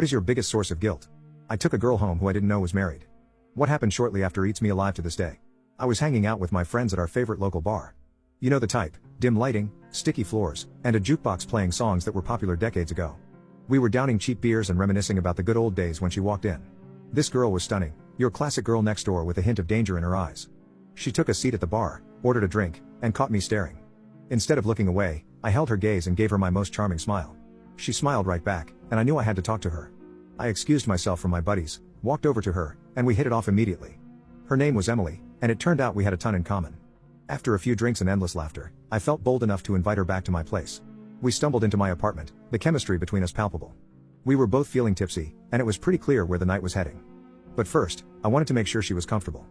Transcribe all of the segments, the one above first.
What is your biggest source of guilt? I took a girl home who I didn't know was married. What happened shortly after eats me alive to this day. I was hanging out with my friends at our favorite local bar. You know the type, dim lighting, sticky floors, and a jukebox playing songs that were popular decades ago. We were downing cheap beers and reminiscing about the good old days when she walked in. This girl was stunning, your classic girl next door with a hint of danger in her eyes. She took a seat at the bar, ordered a drink, and caught me staring. Instead of looking away, I held her gaze and gave her my most charming smile. She smiled right back, and I knew I had to talk to her. I excused myself from my buddies, walked over to her, and we hit it off immediately. Her name was Emily, and it turned out we had a ton in common. After a few drinks and endless laughter, I felt bold enough to invite her back to my place. We stumbled into my apartment, the chemistry between us palpable. We were both feeling tipsy, and it was pretty clear where the night was heading. But first, I wanted to make sure she was comfortable.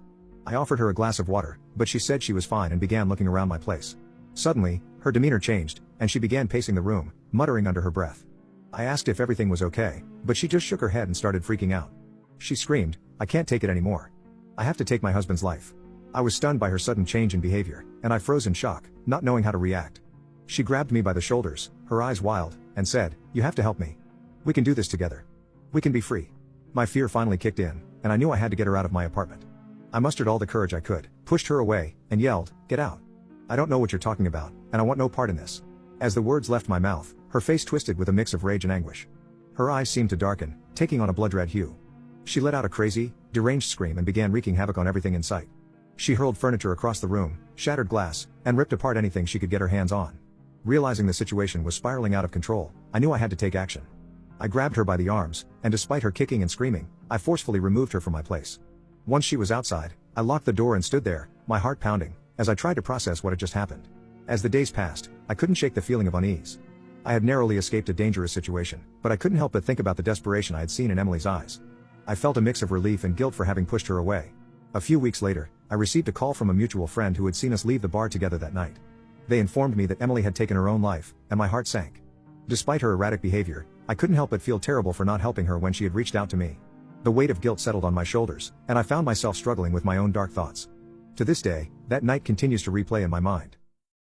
I offered her a glass of water, but she said she was fine and began looking around my place. Suddenly, her demeanor changed, and she began pacing the room, muttering under her breath. I asked if everything was okay, but she just shook her head and started freaking out. She screamed, "I can't take it anymore. I have to take my husband's life." I was stunned by her sudden change in behavior, and I froze in shock, not knowing how to react. She grabbed me by the shoulders, her eyes wild, and said, "You have to help me. We can do this together. We can be free." My fear finally kicked in, and I knew I had to get her out of my apartment. I mustered all the courage I could, pushed her away, and yelled, "Get out. I don't know what you're talking about, and I want no part in this." As the words left my mouth, her face twisted with a mix of rage and anguish. Her eyes seemed to darken, taking on a blood-red hue. She let out a crazy, deranged scream and began wreaking havoc on everything in sight. She hurled furniture across the room, shattered glass, and ripped apart anything she could get her hands on. Realizing the situation was spiraling out of control, I knew I had to take action. I grabbed her by the arms, and despite her kicking and screaming, I forcefully removed her from my place. Once she was outside, I locked the door and stood there, my heart pounding, as I tried to process what had just happened. As the days passed, I couldn't shake the feeling of unease. I had narrowly escaped a dangerous situation, but I couldn't help but think about the desperation I had seen in Emily's eyes. I felt a mix of relief and guilt for having pushed her away. A few weeks later, I received a call from a mutual friend who had seen us leave the bar together that night. They informed me that Emily had taken her own life, and my heart sank. Despite her erratic behavior, I couldn't help but feel terrible for not helping her when she had reached out to me. The weight of guilt settled on my shoulders, and I found myself struggling with my own dark thoughts. To this day, that night continues to replay in my mind.